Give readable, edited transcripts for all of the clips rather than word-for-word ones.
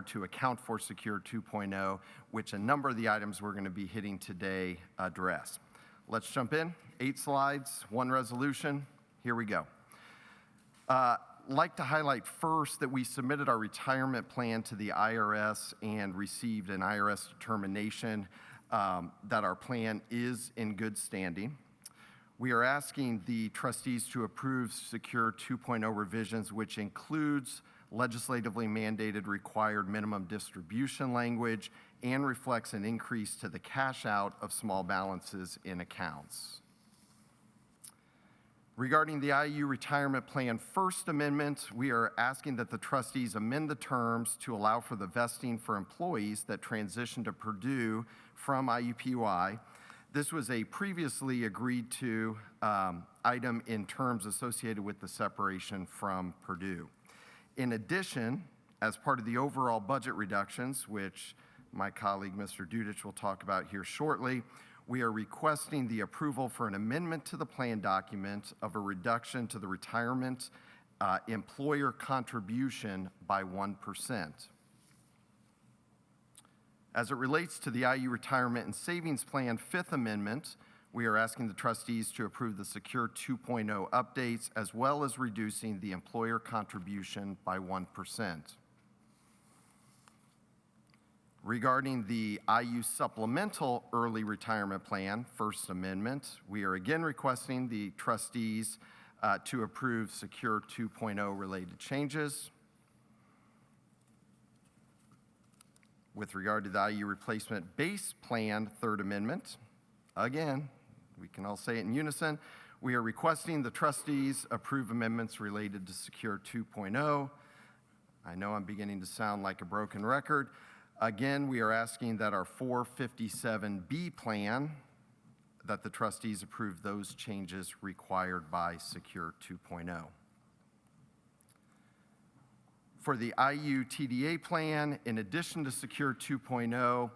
required to account for Secure 2.0, which a number of the items we're going to be hitting today address. Let's jump in. 8 slides, 1 resolution. Here we go. Like to highlight first that we submitted our retirement plan to the IRS and received an IRS determination that our plan is in good standing. We are asking the trustees to approve Secure 2.0 revisions, which includes legislatively mandated required minimum distribution language and reflects an increase to the cash out of small balances in accounts. Regarding the IU Retirement Plan First Amendment, we are asking that the trustees amend the terms to allow for the vesting for employees that transition to Purdue from IUPUI. This was a previously agreed to item in terms associated with the separation from Purdue. In addition, as part of the overall budget reductions, which my colleague Mr. Dudich will talk about here shortly, we are requesting the approval for an amendment to the plan document of a reduction to the retirement employer contribution by 1%. As it relates to the IU Retirement and Savings Plan Fifth Amendment, we are asking the trustees to approve the Secure 2.0 updates as well as reducing the employer contribution by 1%. Regarding the IU Supplemental Early Retirement Plan, First Amendment, we are again requesting the trustees to approve Secure 2.0 related changes. With regard to the IU Replacement Base Plan, Third Amendment, again, we can all say it in unison, we are requesting the trustees approve amendments related to Secure 2.0. I know I'm beginning to sound like a broken record. Again, we are asking that our 457B plan, that the trustees approve those changes required by Secure 2.0. For the IU TDA plan, in addition to Secure 2.0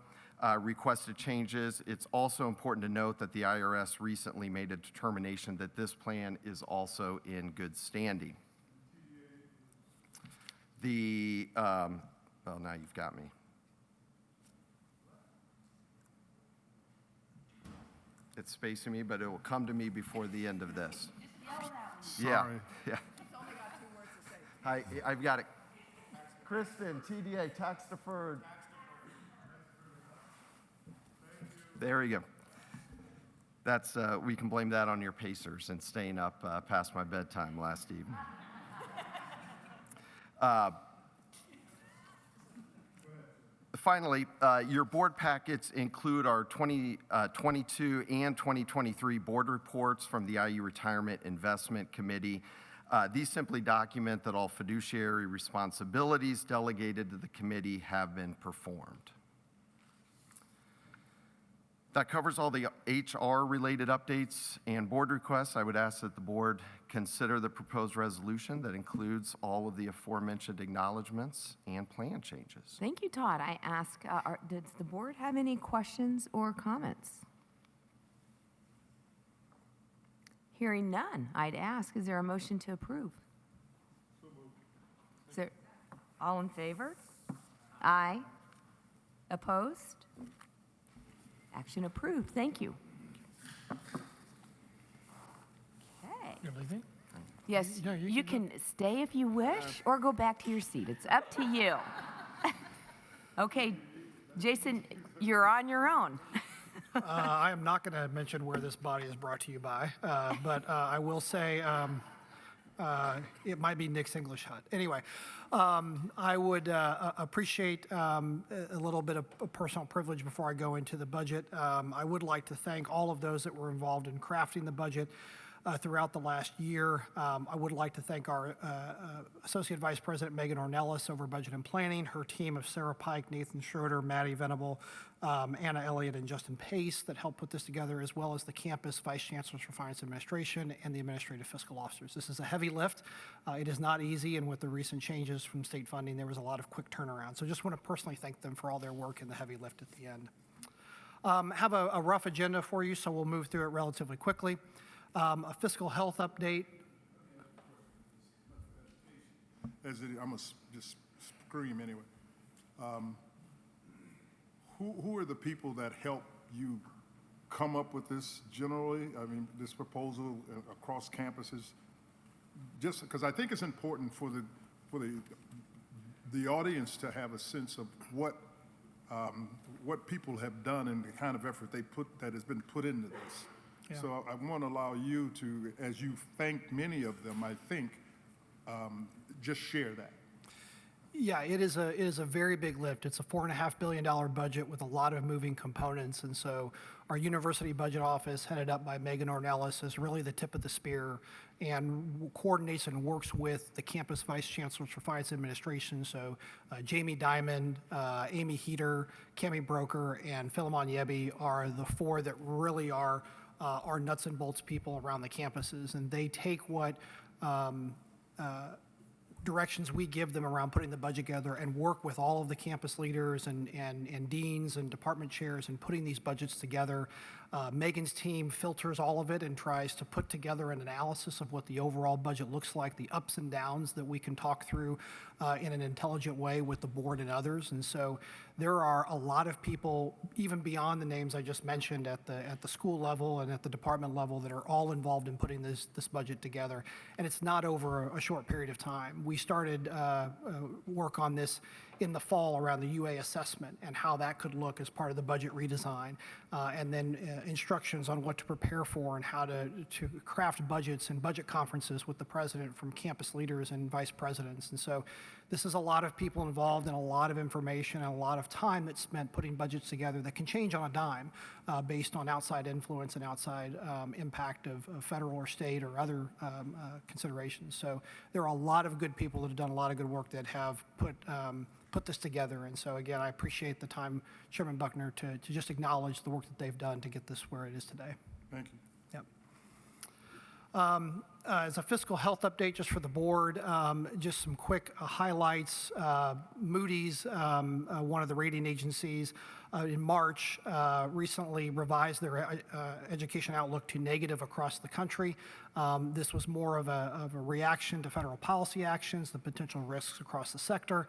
requested changes, it's also important to note that the IRS recently made a determination that this plan is also in good standing. Well, now you've got me. It's spacing me, but it will come to me before the end of this. Yeah. It's only got 2 words to say. I've got it. Kristen, TDA, tax deferred. There you go. That's we can blame that on your Pacers and staying up past my bedtime last evening. Finally, your board packets include our 2022 and 2023 board reports from the IU Retirement Investment Committee. These simply document that all fiduciary responsibilities delegated to the committee have been performed. That covers all the HR-related updates and board requests. I would ask that the board consider the proposed resolution that includes all of the aforementioned acknowledgments and plan changes. Thank you, Todd. I ask, does the board have any questions or comments? Hearing none, I'd ask, is there a motion to approve? So moved. Is there all in favor? Aye. Opposed? Action approved. Thank you. Okay. You're leaving? Yes, No, you can stay if you wish or go back to your seat. It's up to you. Okay, Jason, you're on your own. I am not going to mention where this body is brought to you by, but I will say it might be Nick's English Hut. Anyway, I would appreciate a little bit of personal privilege before I go into the budget. I would like to thank all of those that were involved in crafting the budget throughout the last year. I would like to thank our Associate Vice President Megan Ornelas over Budget and Planning, her team of Sarah Pike, Nathan Schroeder, Maddie Venable, Anna Elliott, and Justin Pace that helped put this together, as well as the campus Vice Chancellors for Finance Administration and the Administrative Fiscal Officers. This is a heavy lift. It is not easy, and with the recent changes from state funding, there was a lot of quick turnaround. So just want to personally thank them for all their work and the heavy lift at the end. Have a rough agenda for you, so we'll move through it relatively quickly. A fiscal health update. I'm going to just scream anyway. who are the people that help you come up with this generally? I mean, this proposal across campuses? Just because I think it's important for the audience to have a sense of what people have done and the kind of effort that has been put into this. Yeah. So I want to allow you to, as you thank many of them, I think, just share that. Yeah, it is a very big lift. It's a $4.5 billion budget with a lot of moving components, and so our university budget office, headed up by Megan Ornelas, is really the tip of the spear and coordinates and works with the campus vice chancellors for finance administration. So Jamie Diamond, Amy Heater, Cami Broker, and Philemon Yebi are the four that really are our nuts and bolts people around the campuses, and they take what directions we give them around putting the budget together and work with all of the campus leaders and deans and department chairs in putting these budgets together. Megan's team filters all of it and tries to put together an analysis of what the overall budget looks like, the ups and downs that we can talk through in an intelligent way with the board and others. And so there are a lot of people, even beyond the names I just mentioned, at the school level and at the department level, that are all involved in putting this budget together. And it's not over a short period of time. We started work on this in the fall around the UA assessment and how that could look as part of the budget redesign, and then instructions on what to prepare for and how to craft budgets and budget conferences with the president from campus leaders and vice presidents. And so this is a lot of people involved and a lot of information and a lot of time that's spent putting budgets together that can change on a dime based on outside influence and outside impact of federal or state or other considerations. So there are a lot of good people that have done a lot of good work that have put this together. And so again, I appreciate the time, Chairman Buckner, to just acknowledge the work that they've done to get this where it is today. Thank you. Yep. As a fiscal health update just for the board, just some quick highlights. Moody's, one of the rating agencies, in March recently revised their education outlook to negative across the country. This was more of a reaction to federal policy actions, the potential risks across the sector.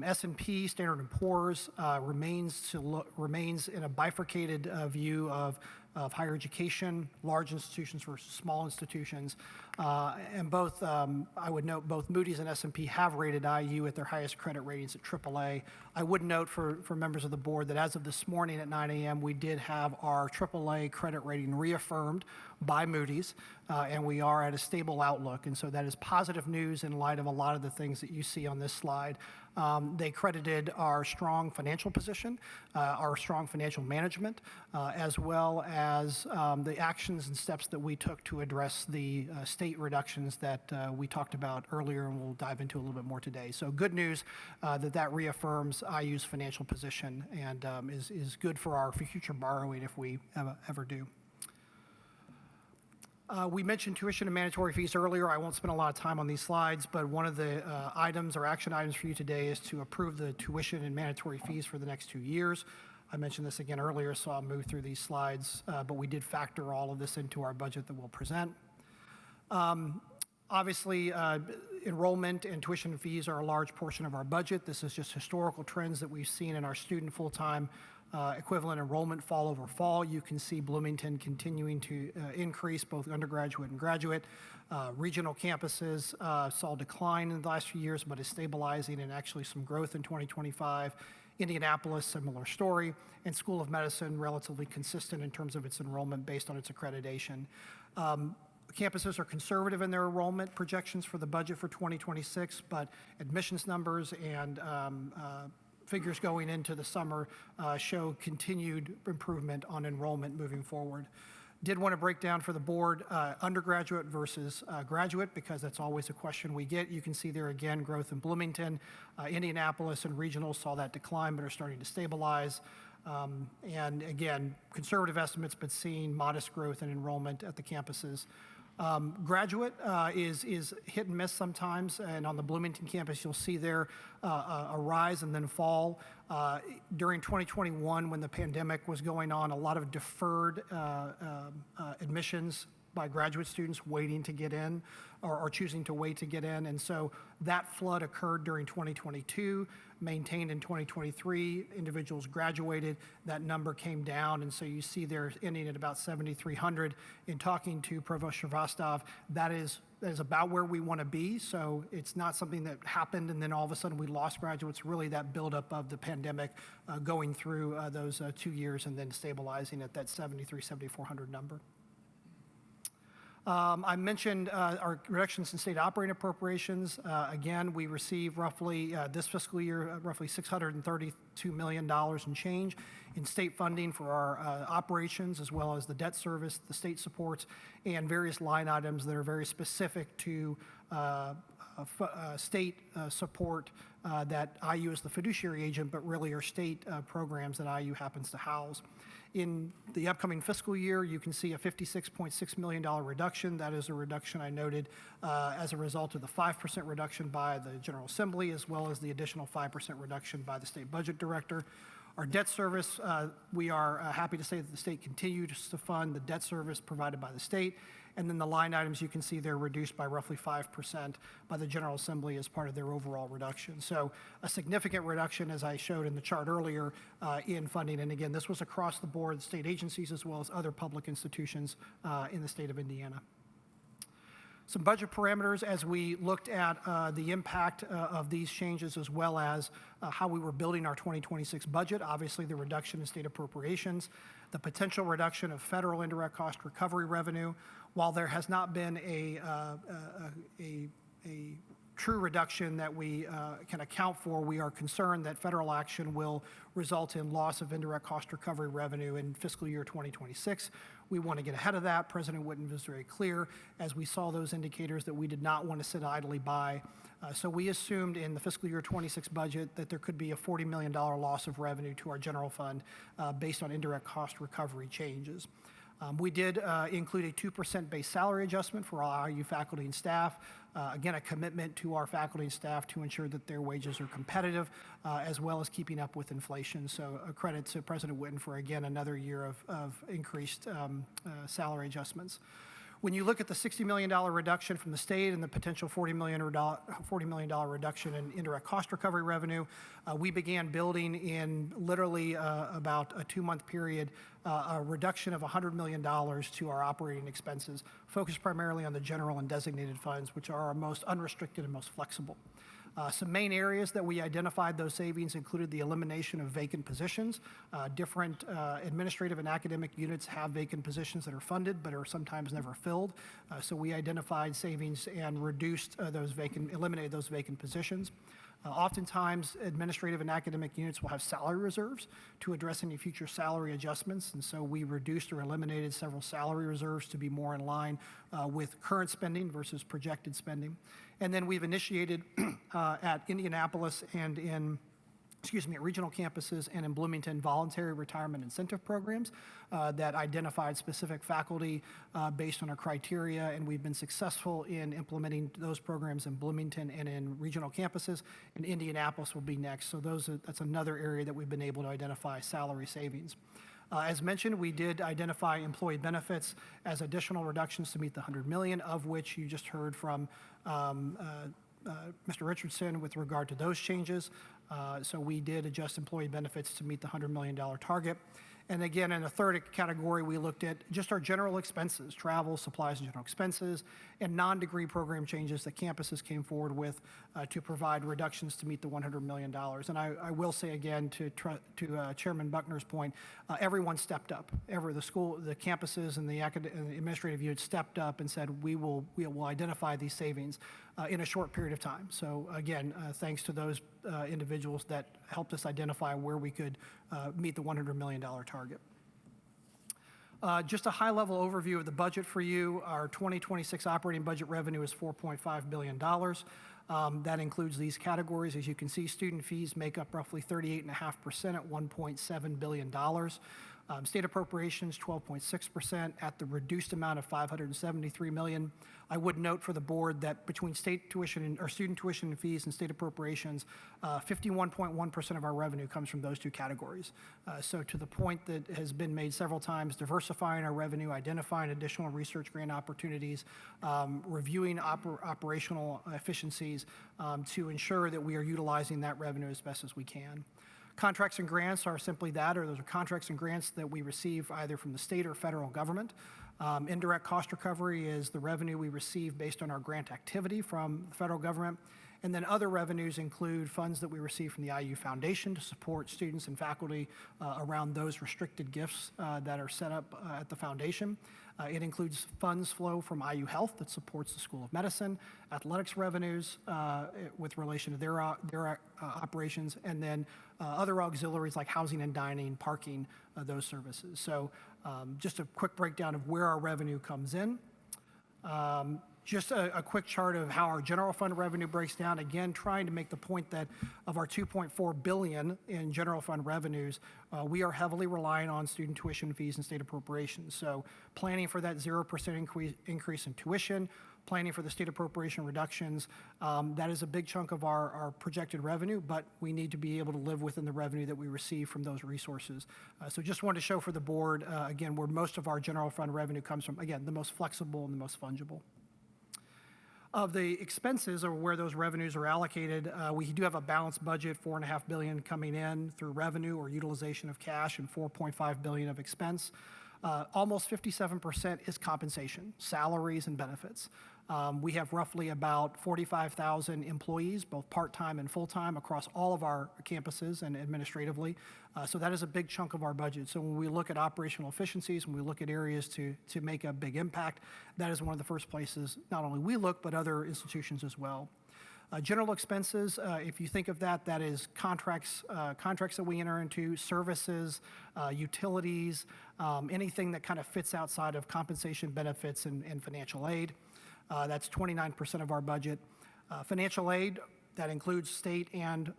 S&P, Standard & Poor's, remains in a bifurcated view of higher education, large institutions versus small institutions. And both, I would note, both Moody's and S&P have rated IU at their highest credit ratings at AAA. I would note for members of the board that as of this morning at 9 a.m., we did have our AAA credit rating reaffirmed by Moody's, and we are at a stable outlook. And so that is positive news in light of a lot of the things that you see on this slide. They credited our strong financial position, our strong financial management, as well as the actions and steps that we took to address the state reductions that we talked about earlier, and we'll dive into a little bit more today. So good news that reaffirms IU's financial position and is good for our future borrowing if we ever do. We mentioned tuition and mandatory fees earlier. I won't spend a lot of time on these slides, but one of the items or action items for you today is to approve the tuition and mandatory fees for the next 2 years. I mentioned this again earlier, so I'll move through these slides, but we did factor all of this into our budget that we'll present. Obviously, enrollment and tuition fees are a large portion of our budget. This is just historical trends that we've seen in our student full-time equivalent enrollment fall over fall. You can see Bloomington continuing to increase, both undergraduate and graduate. Regional campuses saw a decline in the last few years, but is stabilizing and actually some growth in 2025. Indianapolis, similar story. And School of Medicine, relatively consistent in terms of its enrollment based on its accreditation. Campuses are conservative in their enrollment projections for the budget for 2026, but admissions numbers and figures going into the summer show continued improvement on enrollment moving forward. Did want to break down for the board undergraduate versus graduate, because that's always a question we get. You can see there again growth in Bloomington. Indianapolis and regional saw that decline but are starting to stabilize. And again, conservative estimates, but seeing modest growth in enrollment at the campuses. Graduate is hit and miss sometimes, and on the Bloomington campus, you'll see there a rise and then fall. During 2021, when the pandemic was going on, a lot of deferred admissions by graduate students waiting to get in or choosing to wait to get in. And so that flood occurred during 2022, maintained in 2023. Individuals graduated, that number came down. And so you see they're ending at about 7,300. In talking to Provost Shrivastov, that is about where we want to be. So it's not something that happened and then all of a sudden we lost graduates. Really that buildup of the pandemic going through those 2 years and then stabilizing at that 7,400 number. I mentioned our reductions in state operating appropriations. Again, we received roughly, this fiscal year, roughly $632 million in change in state funding for our operations, as well as the debt service, the state supports, and various line items that are very specific to state support that IU is the fiduciary agent, but really are state programs that IU happens to house. In the upcoming fiscal year, you can see a $56.6 million reduction. That is a reduction I noted as a result of the 5% reduction by the General Assembly, as well as the additional 5% reduction by the state budget director. Our debt service, we are happy to say that the state continues to fund the debt service provided by the state. And then the line items, you can see they're reduced by roughly 5% by the General Assembly as part of their overall reduction. So a significant reduction, as I showed in the chart earlier, in funding. And again, this was across the board, state agencies as well as other public institutions in the state of Indiana. Some budget parameters as we looked at the impact of these changes, as well as how we were building our 2026 budget. Obviously, the reduction in state appropriations, the potential reduction of federal indirect cost recovery revenue. While there has not been a true reduction that we can account for, we are concerned that federal action will result in loss of indirect cost recovery revenue in fiscal year 2026. We want to get ahead of that. President Whitten was very clear as we saw those indicators that we did not want to sit idly by. So we assumed in the fiscal year 26 budget that there could be a $40 million loss of revenue to our general fund based on indirect cost recovery changes. We did include a 2% base salary adjustment for all IU faculty and staff. Again, a commitment to our faculty and staff to ensure that their wages are competitive, as well as keeping up with inflation. So a credit to President Whitten for, again, another year of increased salary adjustments. When you look at the $60 million reduction from the state and the potential $40 million reduction in indirect cost recovery revenue, we began building in literally about a 2-month period a reduction of $100 million to our operating expenses, focused primarily on the general and designated funds, which are our most unrestricted and most flexible. Some main areas that we identified those savings included the elimination of vacant positions. Different administrative and academic units have vacant positions that are funded but are sometimes never filled. So we identified savings and eliminated those vacant positions. Oftentimes, administrative and academic units will have salary reserves to address any future salary adjustments, and so we reduced or eliminated several salary reserves to be more in line with current spending versus projected spending. And then we've initiated at Indianapolis and at regional campuses and in Bloomington, voluntary retirement incentive programs that identified specific faculty based on our criteria, and we've been successful in implementing those programs in Bloomington and in regional campuses, and Indianapolis will be next. So that's another area that we've been able to identify salary savings. As mentioned, we did identify employee benefits as additional reductions to meet the $100 million, of which you just heard from Mr. Richardson with regard to those changes. So we did adjust employee benefits to meet the $100 million target. And again, in the third category, we looked at just our general expenses, travel, supplies, and general expenses, and non-degree program changes that campuses came forward with to provide reductions to meet the $100 million. And I will say again, to Chairman Buckner's point, everyone stepped up. The campuses and the administrative units stepped up and said, we will identify these savings in a short period of time. So again, thanks to those individuals that helped us identify where we could meet the $100 million target. Just a high-level overview of the budget for you. Our 2026 operating budget revenue is $4.5 billion. That includes these categories. As you can see, student fees make up roughly 38.5% at $1.7 billion. State appropriations, 12.6% at the reduced amount of $573 million. I would note for the board that between state tuition or student tuition and fees and state appropriations, 51.1% of our revenue comes from those two categories. So to the point that has been made several times, diversifying our revenue, identifying additional research grant opportunities, reviewing operational efficiencies to ensure that we are utilizing that revenue as best as we can. Contracts and grants are simply that, or those are contracts and grants that we receive either from the state or federal government. Indirect cost recovery is the revenue we receive based on our grant activity from the federal government. And then other revenues include funds that we receive from the IU Foundation to support students and faculty around those restricted gifts that are set up at the foundation. It includes funds flow from IU Health that supports the School of Medicine, athletics revenues with relation to their operations, and then other auxiliaries like housing and dining, parking, those services. So just a quick breakdown of where our revenue comes in. Just a quick chart of how our general fund revenue breaks down. Again, trying to make the point that of our $2.4 billion in general fund revenues, we are heavily relying on student tuition fees and state appropriations. So planning for that 0% increase in tuition, planning for the state appropriation reductions, that is a big chunk of our projected revenue, but we need to be able to live within the revenue that we receive from those resources. So just wanted to show for the board, again, where most of our general fund revenue comes from, again, the most flexible and the most fungible. Of the expenses or where those revenues are allocated, we do have a balanced budget, $4.5 billion coming in through revenue or utilization of cash and $4.5 billion of expense. Almost 57% is compensation, salaries and benefits. We have roughly about 45,000 employees, both part-time and full-time, across all of our campuses and administratively. So that is a big chunk of our budget. So when we look at operational efficiencies, when we look at areas to make a big impact, that is one of the first places not only we look, but other institutions as well. General expenses, if you think of that, that is contracts that we enter into, services, utilities, anything that kind of fits outside of compensation, benefits, and financial aid. That's 29% of our budget. Financial aid, that includes state and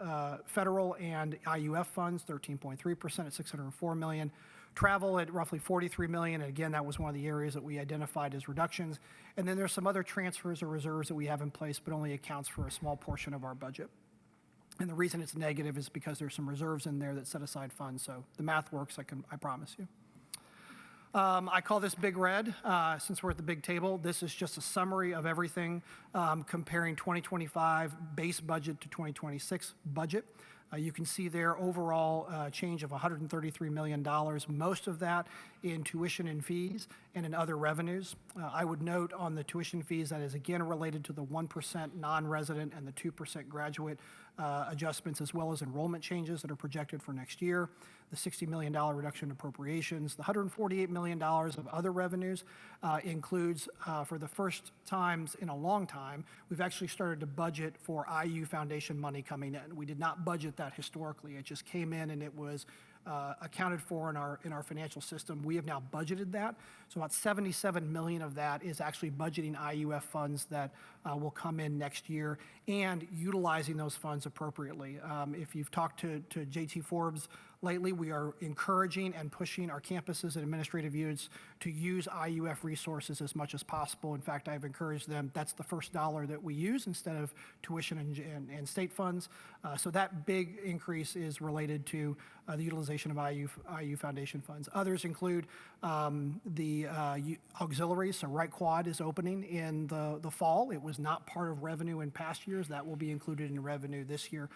federal and IUF funds, 13.3% at $604 million. Travel at roughly $43 million, and again, that was one of the areas that we identified as reductions. And then there's some other transfers or reserves that we have in place, but only accounts for a small portion of our budget. And the reason it's negative is because there's some reserves in there that set aside funds, so the math works, I promise you. I call this Big Red, since we're at the big table. This is just a summary of everything, comparing 2025 base budget to 2026 budget. You can see there overall change of $133 million, most of that in tuition and fees and in other revenues. I would note on the tuition fees that is again related to the 1% non-resident and the 2% graduate adjustments, as well as enrollment changes that are projected for next year, the $60 million reduction in appropriations. The $148 million of other revenues includes, for the first times in a long time, we've actually started to budget for IU Foundation money coming in. We did not budget that historically. It just came in and it was accounted for in our financial system. We have now budgeted that. So about $77 million of that is actually budgeting IUF funds that will come in next year and utilizing those funds appropriately. If you've talked to JT Forbes lately, we are encouraging and pushing our campuses and administrative units to use IUF resources as much as possible. In fact, I've encouraged them, that's the first dollar that we use instead of tuition and state funds. So that big increase is related to the utilization of IU Foundation funds. Others include the auxiliaries. So Right Quad is opening in the fall. It was not part of revenue in past years. That will be included in revenue this year.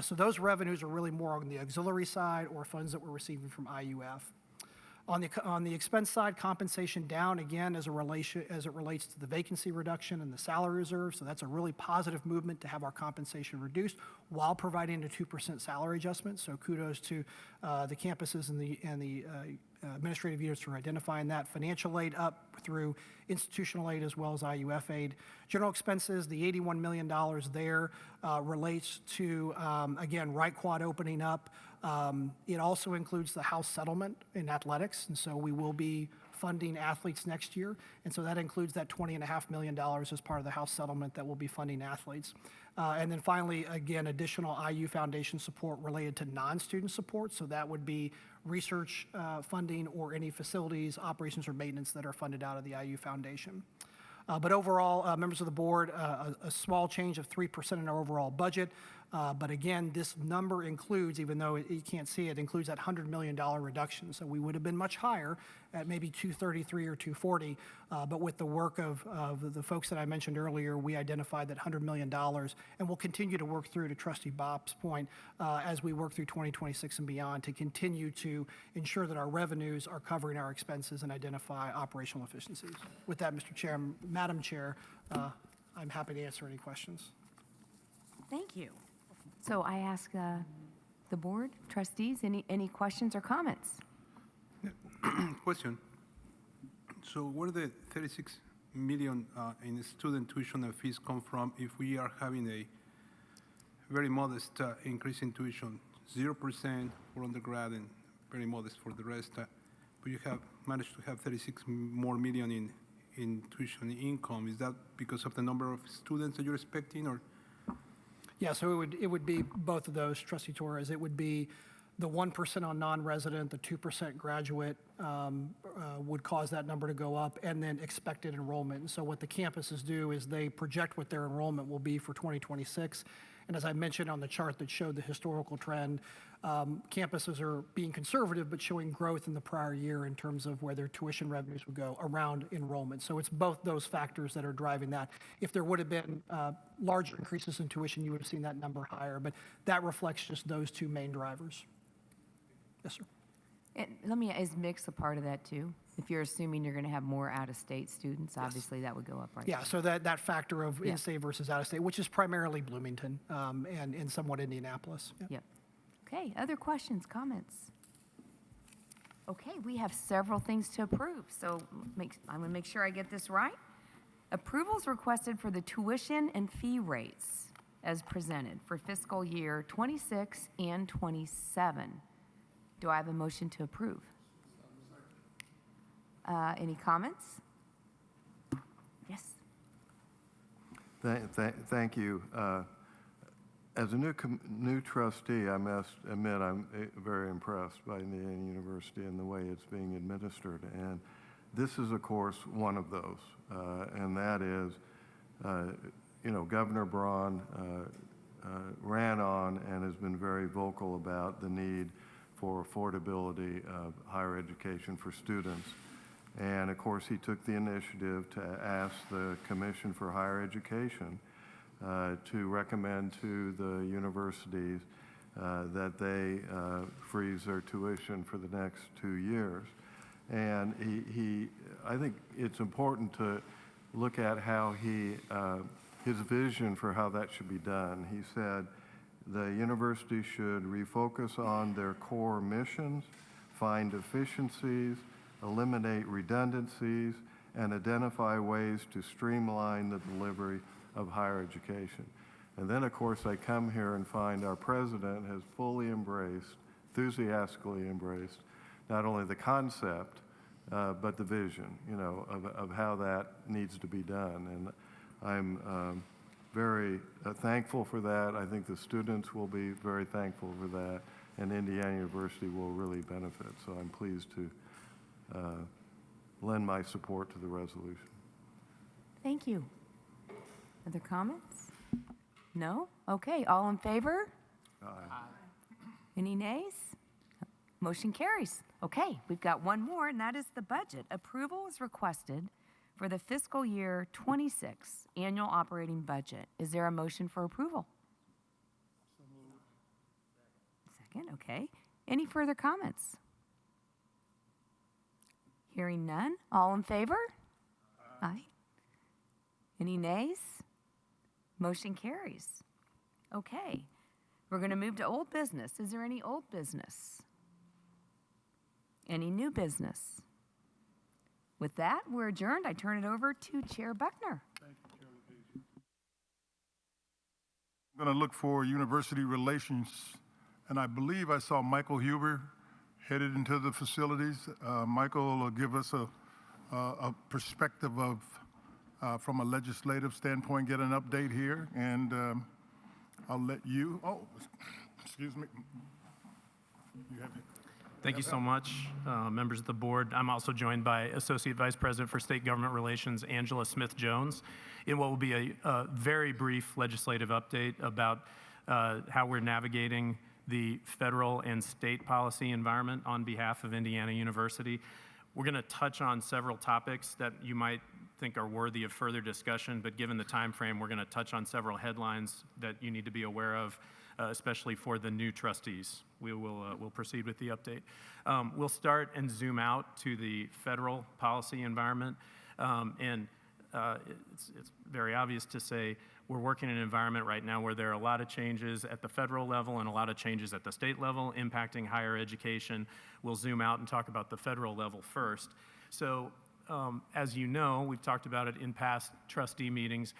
So those revenues are really more on the auxiliary side or funds that we're receiving from IUF. On the expense side, compensation down again as it relates to the vacancy reduction and the salary reserve. So that's a really positive movement to have our compensation reduced while providing a 2% salary adjustment. So kudos to the campuses and the administrative units for identifying that. Financial aid up through institutional aid as well as IUF aid. General expenses, the $81 million there relates to, again, Right Quad opening up. It also includes the House settlement in athletics, and so we will be funding athletes next year, and so that includes that $20.5 million as part of the House settlement that will be funding athletes. And then finally, again, additional IU Foundation support related to non-student support, so that would be research funding or any facilities, operations, or maintenance that are funded out of the IU Foundation. But overall, members of the board, a small change of 3% in our overall budget. But again, this number includes, even though you can't see it, includes that $100 million reduction. So we would have been much higher at maybe 233 or 240. But with the work of the folks that I mentioned earlier, we identified that $100 million, and we'll continue to work through, to Trustee Bob's point, as we work through 2026 and beyond, to continue to ensure that our revenues are covering our expenses and identify operational efficiencies. With that, Mr. Chair, Madam Chair, I'm happy to answer any questions. Thank you. So I ask the board, trustees, any questions or comments? Question. So where the 36 million in student tuition and fees come from if we are having a very modest increase in tuition, 0% for undergrad and very modest for the rest, but you have managed to have 36 more million in tuition income? Is that because of the number of students that you're expecting, or? Yeah, so it would be both of those, Trustee Torres. It would be the 1% on non-resident, the 2% graduate would cause that number to go up, and then expected enrollment. And so what the campuses do is they project what their enrollment will be for 2026. And as I mentioned on the chart that showed the historical trend, campuses are being conservative but showing growth in the prior year in terms of where their tuition revenues would go around enrollment. So it's both those factors that are driving that. If there would have been larger increases in tuition, you would have seen that number higher, but that reflects just those two main drivers. Yes, sir. And is mix a part of that too? If you're assuming you're going to have more out-of-state students, obviously that would go up, right? Yeah, so that factor of in-state versus out-of-state, which is primarily Bloomington and somewhat Indianapolis. Yeah. Yep. Okay, other questions, comments? Okay, we have several things to approve, so I'm going to make sure I get this right. Approvals requested for the tuition and fee rates as presented for fiscal year 26 and 27. Do I have a motion to approve? Any comments? Yes. Thank you. As a new trustee, I must admit I'm very impressed by Indiana University and the way it's being administered. And this is, of course, one of those. And that is, Governor Braun ran on and has been very vocal about the need for affordability of higher education for students. And of course, he took the initiative to ask the Commission for Higher Education to recommend to the universities that they freeze their tuition for the next 2 years. And I think it's important to look at how his vision for how that should be done. He said the university should refocus on their core missions, find efficiencies, eliminate redundancies, and identify ways to streamline the delivery of higher education. And then, of course, I come here and find our president has fully embraced, enthusiastically embraced, not only the concept, but the vision, of how that needs to be done. And I'm very thankful for that. I think the students will be very thankful for that, and Indiana University will really benefit. So I'm pleased to lend my support to the resolution. Thank you. Other comments? No? Okay, all in favor? Aye. Any nays? Motion carries. Okay, we've got one more, and that is the budget. Approval is requested for the fiscal year 26 annual operating budget. Is there a motion for approval? Second, okay. Any further comments? Hearing none. All in favor? Aye. Any nays? Motion carries. Okay. We're going to move to old business. Is there any old business? Any new business? With that, we're adjourned. I turn it over to Chair Buckner. Thank you, Chair LaPage. I'm going to look for university relations, and I believe I saw Michael Huber headed into the facilities. Michael will give us a perspective of, from a legislative standpoint, get an update here, and I'll let you, excuse me. You have it. Thank you so much, members of the board. I'm also joined by Associate Vice President for State Government Relations, Angela Smith-Jones, in what will be a very brief legislative update about how we're navigating the federal and state policy environment on behalf of Indiana University. We're going to touch on several topics that you might think are worthy of further discussion, but given the time frame, we're going to touch on several headlines that you need to be aware of, especially for the new trustees. We'll proceed with the update. We'll start and zoom out to the federal policy environment, it's very obvious to say we're working in an environment right now where there are a lot of changes at the federal level and a lot of changes at the state level impacting higher education. We'll zoom out and talk about the federal level first. So as you know, we've talked about it in past trustee meetings,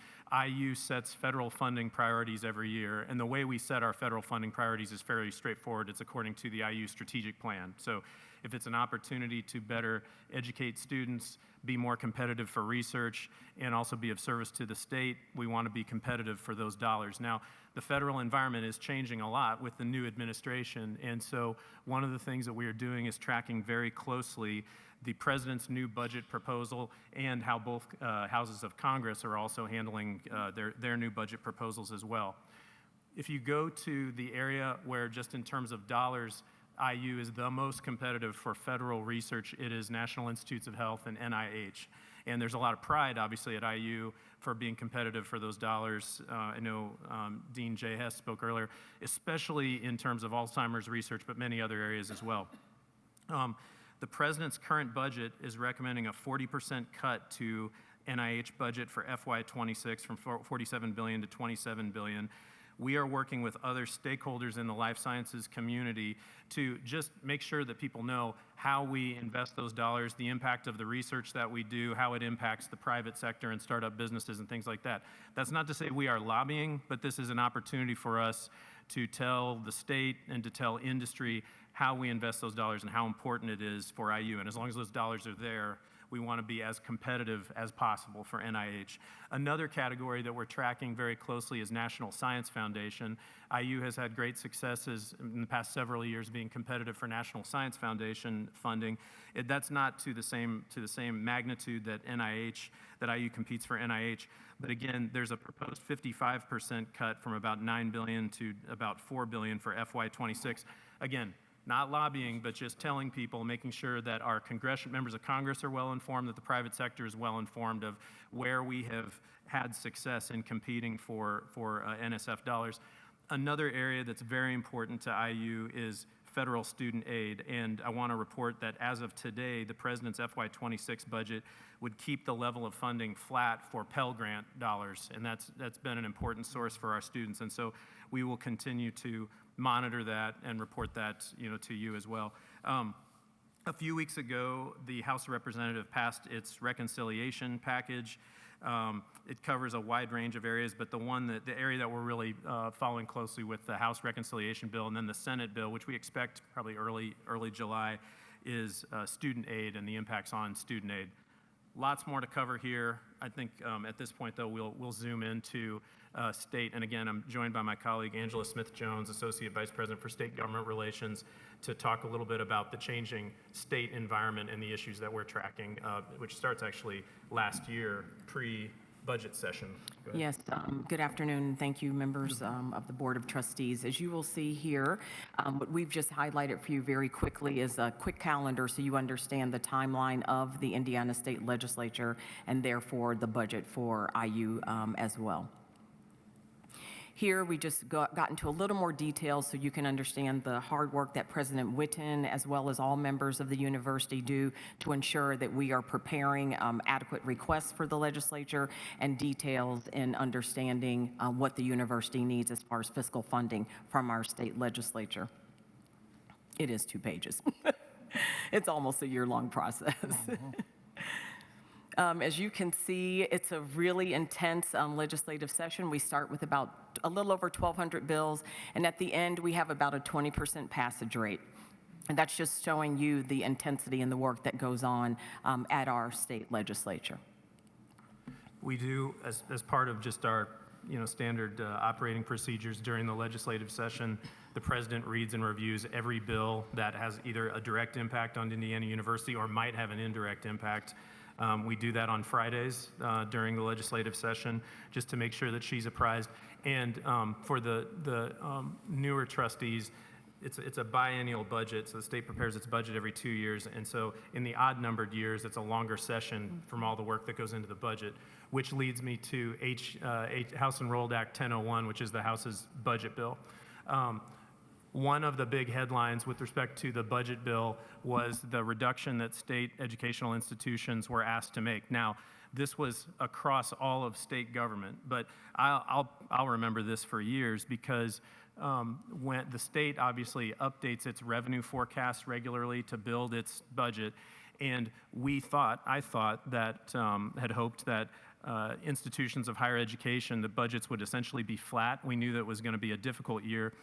IU sets federal funding priorities every year, and the way we set our federal funding priorities is fairly straightforward. It's according to the IU strategic plan. So if it's an opportunity to better educate students, be more competitive for research, and also be of service to the state, we want to be competitive for those dollars. Now, the federal environment is changing a lot with the new administration, and so one of the things that we are doing is tracking very closely the president's new budget proposal and how both houses of Congress are also handling their new budget proposals as well. If you go to the area where just in terms of dollars, IU is the most competitive for federal research, it is National Institutes of Health and NIH. And there's a lot of pride, obviously, at IU for being competitive for those dollars. I know Dean J. Hess spoke earlier, especially in terms of Alzheimer's research, but many other areas as well. The president's current budget is recommending a 40% cut to NIH budget for FY26 from $47 billion to $27 billion. We are working with other stakeholders in the life sciences community to just make sure that people know how we invest those dollars, the impact of the research that we do, how it impacts the private sector and startup businesses and things like that. That's not to say we are lobbying, but this is an opportunity for us to tell the state and to tell industry how we invest those dollars and how important it is for IU. And as long as those dollars are there, we want to be as competitive as possible for NIH. Another category that we're tracking very closely is National Science Foundation. IU has had great successes in the past several years being competitive for National Science Foundation funding. That's not to the same magnitude that IU competes for NIH. But again, there's a proposed 55% cut from about $9 billion to about $4 billion for FY26. Again, not lobbying, but just telling people, making sure that our members of Congress are well informed, that the private sector is well informed of where we have had success in competing for NSF dollars. Another area that's very important to IU is federal student aid, and I want to report that as of today, the president's FY26 budget would keep the level of funding flat for Pell Grant dollars, and that's been an important source for our students, and so we will continue to monitor that and report that to you as well. A few weeks ago, the House of Representatives passed its reconciliation package. It covers a wide range of areas, but the area that we're really following closely with the House reconciliation bill and then the Senate bill, which we expect probably early July, is student aid and the impacts on student aid. Lots more to cover here. I think at this point, though, we'll zoom into state. And again, I'm joined by my colleague, Angela Smith-Jones, Associate Vice President for State Government Relations, to talk a little bit about the changing state environment and the issues that we're tracking, which starts actually last year, pre-budget session. Yes, good afternoon. Thank you, members of the Board of Trustees. As you will see here, what we've just highlighted for you very quickly is a quick calendar so you understand the timeline of the Indiana State Legislature and therefore the budget for IU as well. Here, we just got into a little more detail so you can understand the hard work that President Witten, as well as all members of the university, do to ensure that we are preparing adequate requests for the legislature and details in understanding what the university needs as far as fiscal funding from our state legislature. It is 2 pages. It's almost a year-long process. As you can see, it's a really intense legislative session. We start with about a little over 1,200 bills, and at the end, we have about a 20% passage rate. And that's just showing you the intensity and the work that goes on at our state legislature. We do, as part of just our standard operating procedures during the legislative session, the president reads and reviews every bill that has either a direct impact on Indiana University or might have an indirect impact. We do that on Fridays during the legislative session just to make sure that she's apprised. And for the newer trustees, it's a biennial budget, so the state prepares its budget every 2 years, and so in the odd-numbered years, it's a longer session from all the work that goes into the budget, which leads me to House Enrolled Act 1001, which is the House's budget bill. One of the big headlines with respect to the budget bill was the reduction that state educational institutions were asked to make. Now, this was across all of state government, but I'll remember this for years because when the state obviously updates its revenue forecast regularly to build its budget, and I thought that had hoped that institutions of higher education, the budgets would essentially be flat. We knew that it was going to be a difficult year.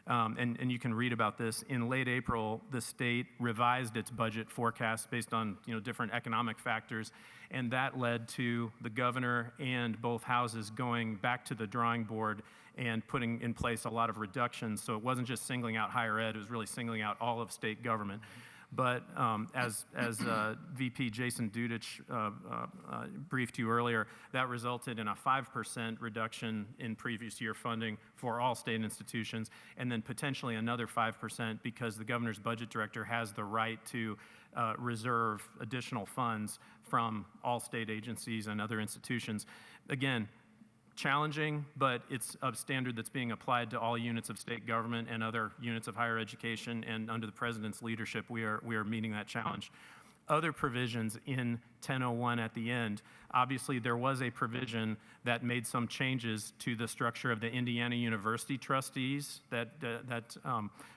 And you can read about this. In late April, the state revised its budget forecast based on different economic factors, and that led to the governor and both houses going back to the drawing board and putting in place a lot of reductions. So it wasn't just singling out higher ed, it was really singling out all of state government. But as VP Jason Dudich briefed you earlier, that resulted in a 5% reduction in previous year funding for all state institutions, and then potentially another 5% because the governor's budget director has the right to reserve additional funds from all state agencies and other institutions. Again, challenging, but it's a standard that's being applied to all units of state government and other units of higher education, and under the president's leadership, we are meeting that challenge. Other provisions in 1001 at the end, obviously there was a provision that made some changes to the structure of the Indiana University trustees that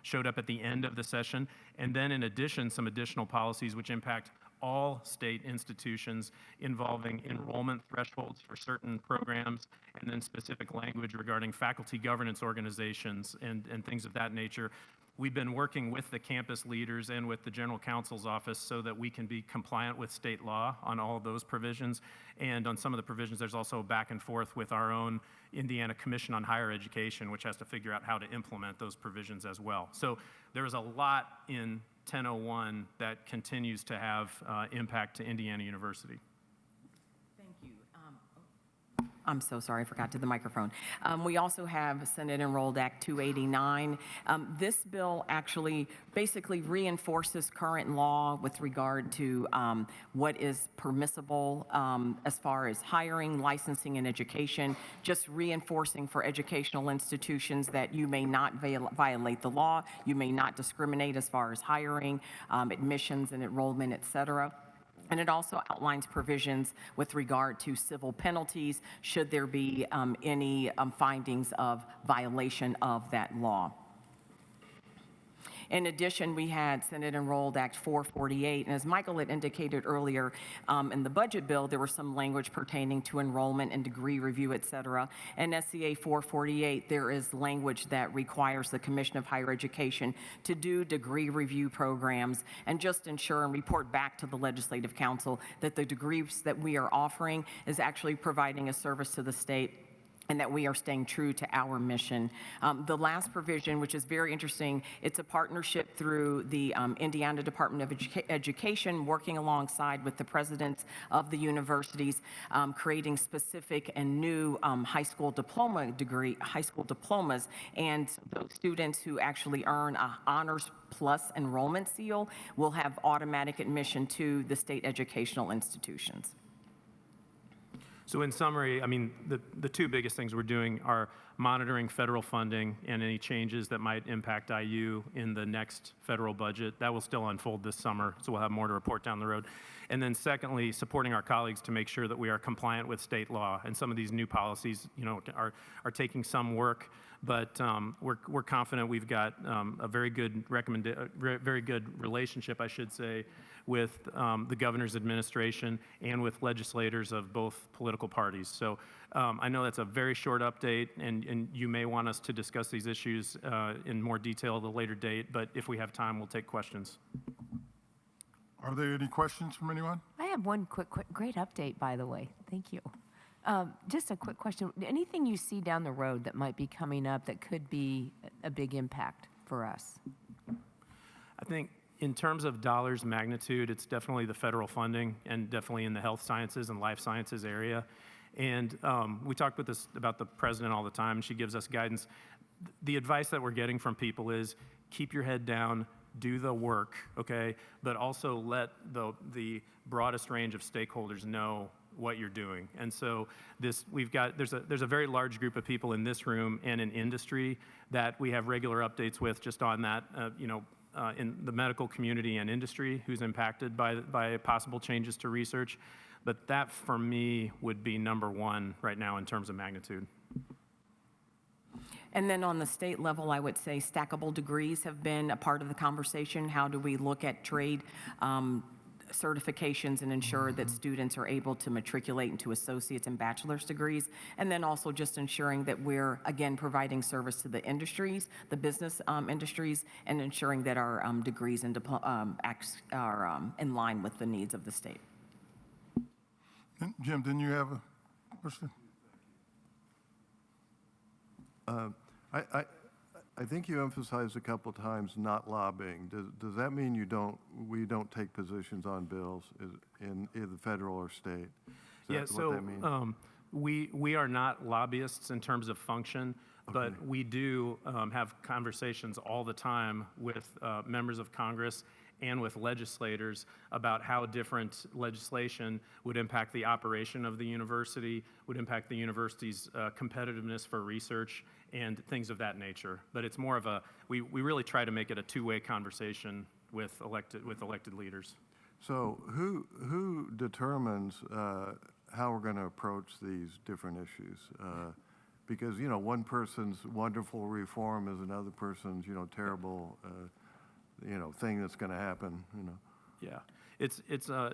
showed up at the end of the session, and then in addition, some additional policies which impact all state institutions involving enrollment thresholds for certain programs, and then specific language regarding faculty governance organizations and things of that nature. We've been working with the campus leaders and with the general counsel's office so that we can be compliant with state law on all of those provisions. And on some of the provisions, there's also back and forth with our own Indiana Commission on Higher Education, which has to figure out how to implement those provisions as well. So there's a lot in 1001 that continues to have impact to Indiana University. Thank you. I'm so sorry, I forgot to the microphone. We also have Senate Enrolled Act 289. This bill actually basically reinforces current law with regard to what is permissible as far as hiring, licensing, and education, just reinforcing for educational institutions that you may not violate the law, you may not discriminate as far as hiring, admissions and enrollment, et cetera. And it also outlines provisions with regard to civil penalties should there be any findings of violation of that law. In addition, we had Senate Enrolled Act 448, and as Michael had indicated earlier, in the budget bill, there was some language pertaining to enrollment and degree review, et cetera. In SCA 448, there is language that requires the Commission of Higher Education to do degree review programs and just ensure and report back to the Legislative Council that the degrees that we are offering is actually providing a service to the state and that we are staying true to our mission. The last provision, which is very interesting, it's a partnership through the Indiana Department of Education, working alongside with the presidents of the universities, creating specific and new high school diplomas, and those students who actually earn a Honors Plus enrollment seal will have automatic admission to the state educational institutions. So in summary, I mean, the two biggest things we're doing are monitoring federal funding and any changes that might impact IU in the next federal budget. That will still unfold this summer, so we'll have more to report down the road. And then secondly, supporting our colleagues to make sure that we are compliant with state law. And some of these new policies, are taking some work, but we're confident we've got a very good relationship, I should say, with the governor's administration and with legislators of both political parties. So I know that's a very short update, and and you may want us to discuss these issues in more detail at a later date, but if we have time, we'll take questions. Are there any questions from anyone? I have one great update, by the way. Thank you. Just a quick question. Anything you see down the road that might be coming up that could be a big impact for us? I think in terms of dollars magnitude, it's definitely the federal funding and definitely in the health sciences and life sciences area. And we talk about the president all the time, and she gives us guidance. The advice that we're getting from people is keep your head down, do the work, okay? But also let the broadest range of stakeholders know what you're doing. And so there's a very large group of people in this room and in industry that we have regular updates with just on that, in the medical community and industry who's impacted by possible changes to research. But that, for me, would be number one right now in terms of magnitude. And then on the state level, I would say stackable degrees have been a part of the conversation. How do we look at trade certifications and ensure that students are able to matriculate into associate's and bachelor's degrees? And then also just ensuring that we're, again, providing service to the industries, the business industries, and ensuring that our degrees and are in line with the needs of the state. Jim, didn't you have a question? I think you emphasized a couple times not lobbying. Does that mean we don't take positions on bills in either federal or state? Is that what that means? We are not lobbyists in terms of function, but we do have conversations all the time with members of Congress and with legislators about how different legislation would impact the operation of the university, would impact the university's competitiveness for research, and things of that nature. But it's more of we really try to make it a two-way conversation with elected leaders. So who determines how we're going to approach these different issues? Because, one person's wonderful reform is another person's, terrible thing that's going to happen. Yeah,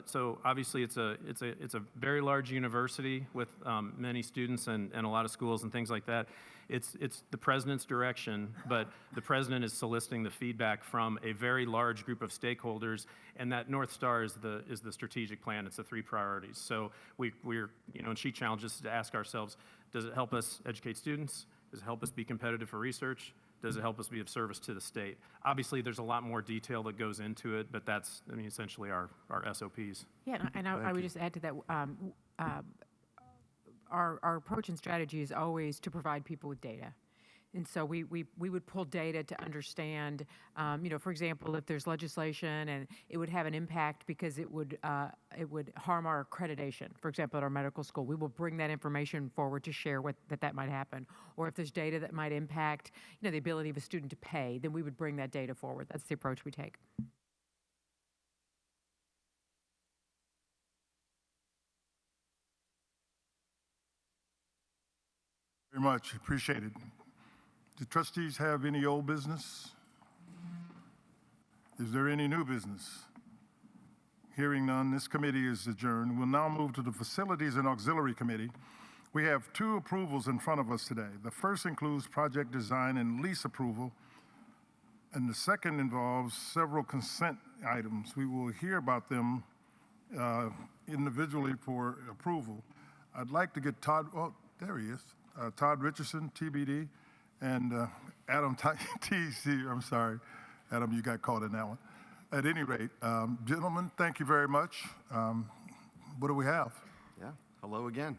so obviously it's a very large university with many students and a lot of schools and things like that. It's the president's direction, but the president is soliciting the feedback from a very large group of stakeholders, and that North Star is the strategic plan. It's the 3 priorities. So we're and she challenges us to ask ourselves: does it help us educate students? Does it help us be competitive for research? Does it help us be of service to the state? Obviously, there's a lot more detail that goes into it, but that's, essentially our SOPs. Yeah, and I would just add to that, our approach and strategy is always to provide people with data. And so we would pull data to understand, for example, if there's legislation and it would have an impact because it would harm our accreditation. For example, at our medical school, we will bring that information forward to share that might happen. Or if there's data that might impact, the ability of a student to pay, then we would bring that data forward. That's the approach we take. Very much, appreciate it. Do trustees have any old business? Is there any new business? Hearing none, this committee is adjourned. We'll now move to the Facilities and Auxiliary Committee. We have 2 approvals in front of us today. The first includes project design and lease approval, and the second involves several consent items. We will hear about them individually for approval. I'd like to get Todd, there he is, Todd Richardson, TBD, and Adam TC, I'm sorry. Adam, you got caught in that one. At any rate, gentlemen, thank you very much. What do we have? Yeah, hello again.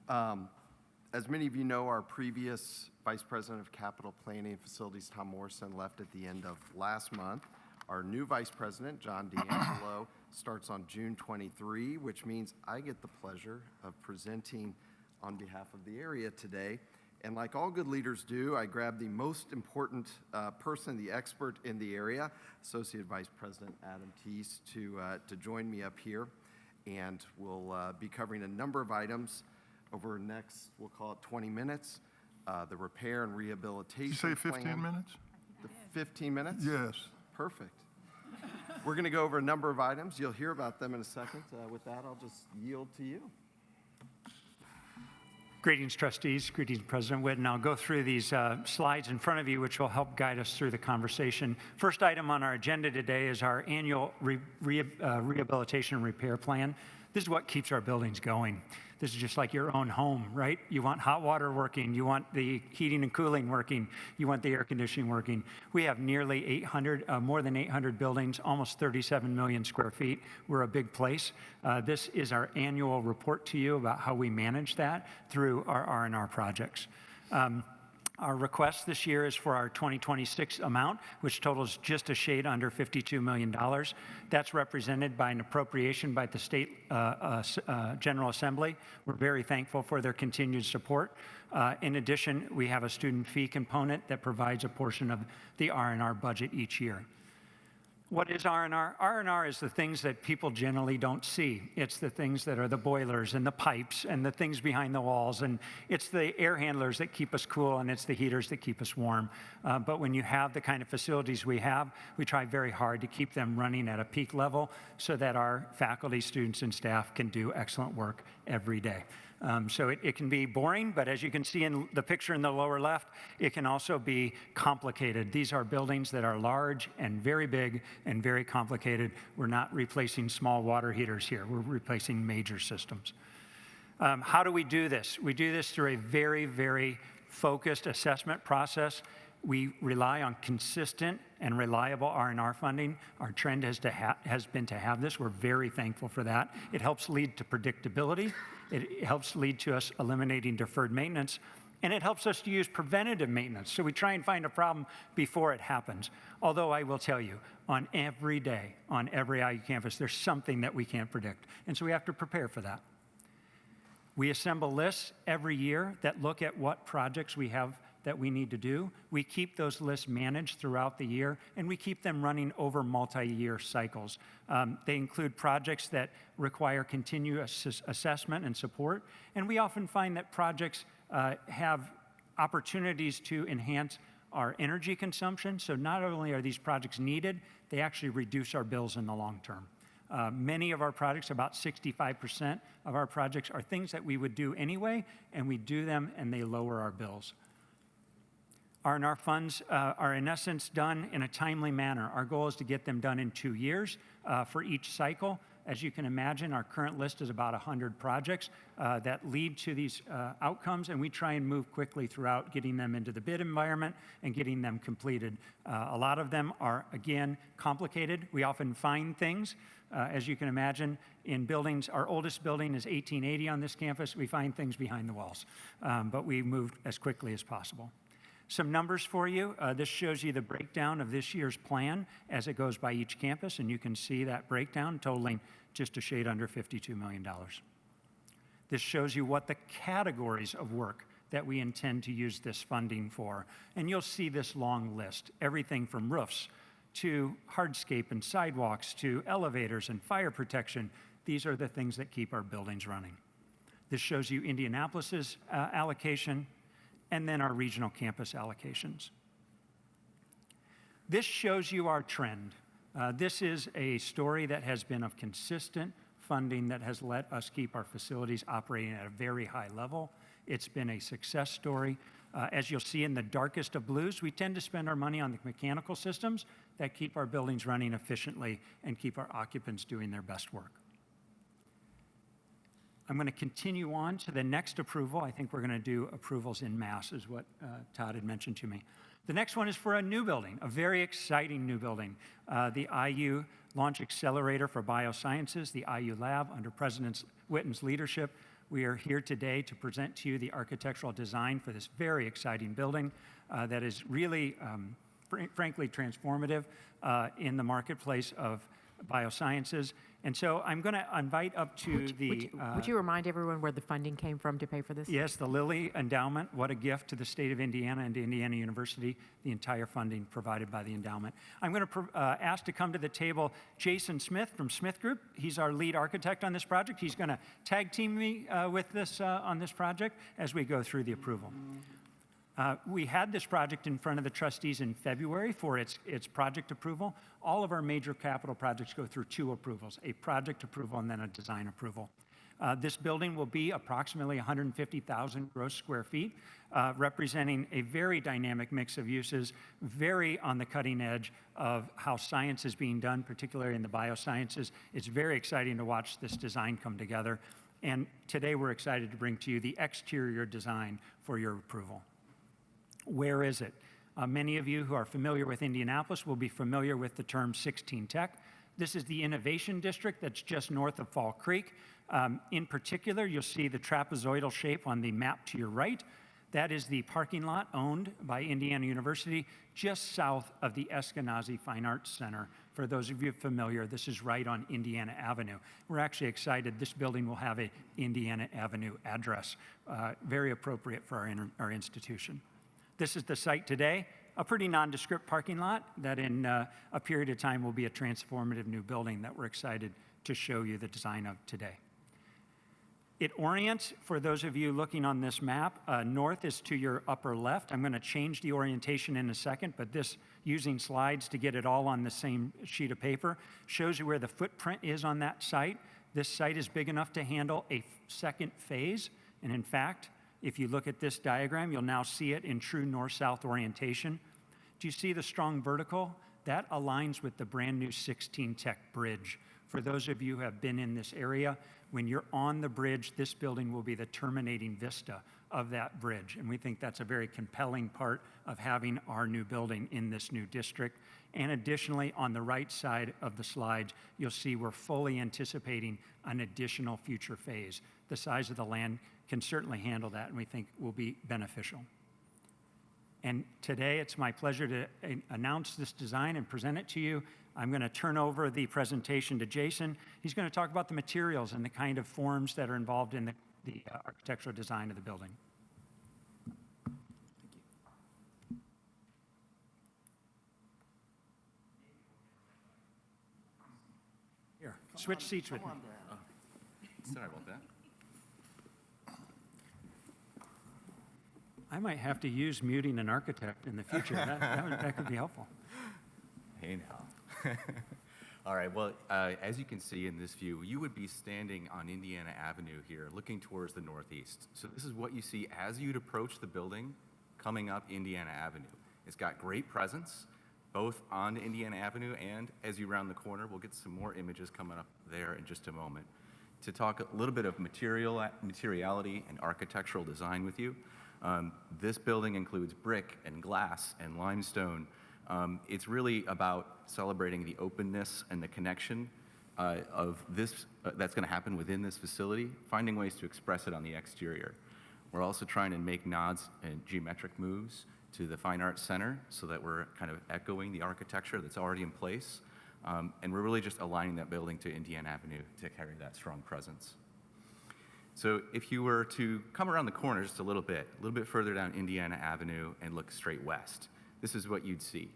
As many of you know, our previous Vice President of Capital Planning and Facilities, Tom Morrison, left at the end of last month. Our new Vice President, John D'Angelo, starts on June 23, which means I get the pleasure of presenting on behalf of the area today. And like all good leaders do, I grabbed the most important person, the expert in the area, Associate Vice President Adam Teese, to join me up here. And we'll be covering a number of items over the next, we'll call it 20 minutes. The repair and rehabilitation Did you say 15 plan. minutes? 15 minutes? Yes. Perfect. We're going to go over a number of items. You'll hear about them in a second. With that, I'll just yield to you. Greetings, trustees. Greetings, President Whitten. I'll go through these slides in front of you, which will help guide us through the conversation. First item on our agenda today is our annual rehabilitation and repair plan. This is what keeps our buildings going. This is just like your own home, right? You want hot water working, you want the heating and cooling working, you want the air conditioning working. We have nearly 800, more than 800 buildings, almost 37 million square feet. We're a big place. This is our annual report to you about how we manage that through our R&R projects. Our request this year is for our 2026 amount, which totals just a shade under $52 million. That's represented by an appropriation by the State General Assembly. We're very thankful for their continued support. In addition, we have a student fee component that provides a portion of the R&R budget each year. What is R&R? R&R is the things that people generally don't see. It's the things that are the boilers and the pipes and the things behind the walls, and it's the air handlers that keep us cool, and it's the heaters that keep us warm. But when you have the kind of facilities we have, we try very hard to keep them running at a peak level so that our faculty, students, and staff can do excellent work every day. So it can be boring, but as you can see in the picture in the lower left, it can also be complicated. These are buildings that are large and very big and very complicated. We're not replacing small water heaters here. We're replacing major systems. How do we do this? We do this through a very, very focused assessment process. We rely on consistent and reliable R&R funding. Our trend has been to have this. We're very thankful for that. It helps lead to predictability. It helps lead to us eliminating deferred maintenance, and it helps us to use preventative maintenance. So we try and find a problem before it happens. Although I will tell you, on every day, on every IU campus, there's something that we can't predict, and so we have to prepare for that. We assemble lists every year that look at what projects we have that we need to do. We keep those lists managed throughout the year, and we keep them running over multi-year cycles. They include projects that require continuous assessment and support, and we often find that projects have opportunities to enhance our energy consumption. So not only are these projects needed, they actually reduce our bills in the long term. Many of our projects, about 65% of our projects, are things that we would do anyway, and we do them and they lower our bills. R&R funds are in essence done in a timely manner. Our goal is to get them done in 2 years for each cycle. As you can imagine, our current list is about 100 projects that lead to these outcomes, and we try and move quickly throughout getting them into the bid environment and getting them completed. A lot of them are, again, complicated. We often find things, as you can imagine, in buildings. Our oldest building is 1880 on this campus. We find things behind the walls, but we move as quickly as possible. Some numbers for you. This shows you the breakdown of this year's plan as it goes by each campus, and you can see that breakdown totaling just a shade under $52 million. This shows you what the categories of work that we intend to use this funding for, and you'll see this long list, everything from roofs to hardscape and sidewalks to elevators and fire protection. These are the things that keep our buildings running. This shows you Indianapolis's allocation, and then our regional campus allocations. This shows you our trend. This is a story that has been of consistent funding that has let us keep our facilities operating at a very high level. It's been a success story. As you'll see in the darkest of blues, we tend to spend our money on the mechanical systems that keep our buildings running efficiently and keep our occupants doing their best work. I'm going to continue on to the next approval. I think we're going to do approvals in mass, is what Todd had mentioned to me. The next one is for a new building, a very exciting new building, the IU Launch Accelerator for Biosciences, the IU Lab, under President Whitten's leadership. We are here today to present to you the architectural design for this very exciting building that is really, frankly, transformative in the marketplace of biosciences. And so I'm going to invite up to Would you remind everyone where the funding came from to pay for this? Yes, the Lilly Endowment. What a gift to the state of Indiana and to Indiana University, the entire funding provided by the endowment. I'm going to ask to come to the table Jason Smith from Smith Group. He's our lead architect on this project. He's going to tag team me with this on this project as we go through the approval. We had this project in front of the trustees in February for its project approval. All of our major capital projects go through 2 approvals, a project approval and then a design approval. This building will be approximately 150,000 gross square feet, representing a very dynamic mix of uses, very on the cutting edge of how science is being done, particularly in the biosciences. It's very exciting to watch this design come together. And today we're excited to bring to you the exterior design for your approval. Where is it? Many of you who are familiar with Indianapolis will be familiar with the term 16 Tech. This is the innovation district that's just north of Fall Creek. In particular, you'll see the trapezoidal shape on the map to your right. That is the parking lot owned by Indiana University, just south of the Eskenazi Fine Arts Center. For those of you familiar, this is right on Indiana Avenue. We're actually excited this building will have an Indiana Avenue address, very appropriate for our institution. This is the site today, a pretty nondescript parking lot that in a period of time will be a transformative new building that we're excited to show you the design of today. It orients, for those of you looking on this map, north is to your upper left. I'm going to change the orientation in a second, but this, using slides to get it all on the same sheet of paper, shows you where the footprint is on that site. This site is big enough to handle a second phase, and in fact, if you look at this diagram, you'll now see it in true north-south orientation. Do you see the strong vertical? That aligns with the brand new 16 Tech bridge. For those of you who have been in this area, when you're on the bridge, this building will be the terminating vista of that bridge. And we think that's a very compelling part of having our new building in this new district. And additionally, on the right side of the slides, you'll see we're fully anticipating an additional future phase. The size of the land can certainly handle that, and we think will be beneficial. And today, it's my pleasure to announce this design and present it to you. I'm going to turn over the presentation to Jason. He's going to talk about the materials and the kind of forms that are involved in the architectural design of the building. Here, switch seats with me. Sorry about that. I might have to use muting an architect in the future. That could be helpful. Hey now. All right, well, as you can see in this view, you would be standing on Indiana Avenue here, looking towards the northeast. So this is what you see as you'd approach the building coming up Indiana Avenue. It's got great presence, both on Indiana Avenue and as you round the corner. We'll get some more images coming up there in just a moment. To talk a little bit of materiality and architectural design with you. This building includes brick and glass and limestone. It's really about celebrating the openness and the connection of this that's going to happen within this facility, finding ways to express it on the exterior. We're also trying to make nods and geometric moves to the Fine Arts Center so that we're kind of echoing the architecture that's already in place. And we're really just aligning that building to Indiana Avenue to carry that strong presence. So if you were to come around the corner just a little bit further down Indiana Avenue and look straight west, this is what you'd see.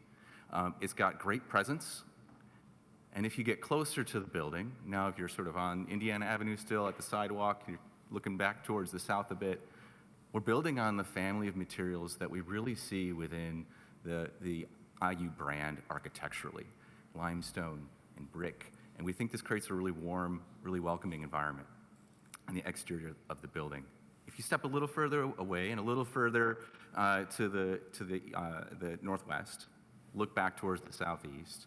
It's got great presence. And if you get closer to the building, now if you're sort of on Indiana Avenue still at the sidewalk, you're looking back towards the south a bit, we're building on the family of materials that we really see within the IU brand architecturally, limestone and brick. And we think this creates a really warm, really welcoming environment on the exterior of the building. If you step a little further away and a little further to the northwest, look back towards the southeast,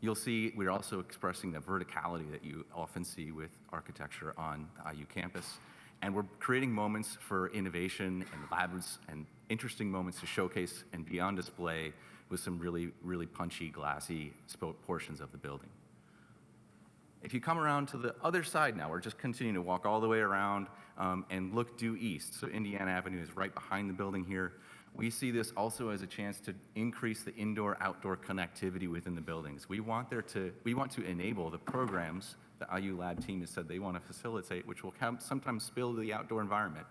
you'll see we're also expressing the verticality that you often see with architecture on the IU campus. And we're creating moments for innovation and labs and interesting moments to showcase and be on display with some really, really punchy, glassy portions of the building. If you come around to the other side now, we're just continuing to walk all the way around and look due east. So Indiana Avenue is right behind the building here. We see this also as a chance to increase the indoor-outdoor connectivity within the buildings. We want to enable the programs the IU Lab team has said they want to facilitate, which will sometimes spill to the outdoor environment,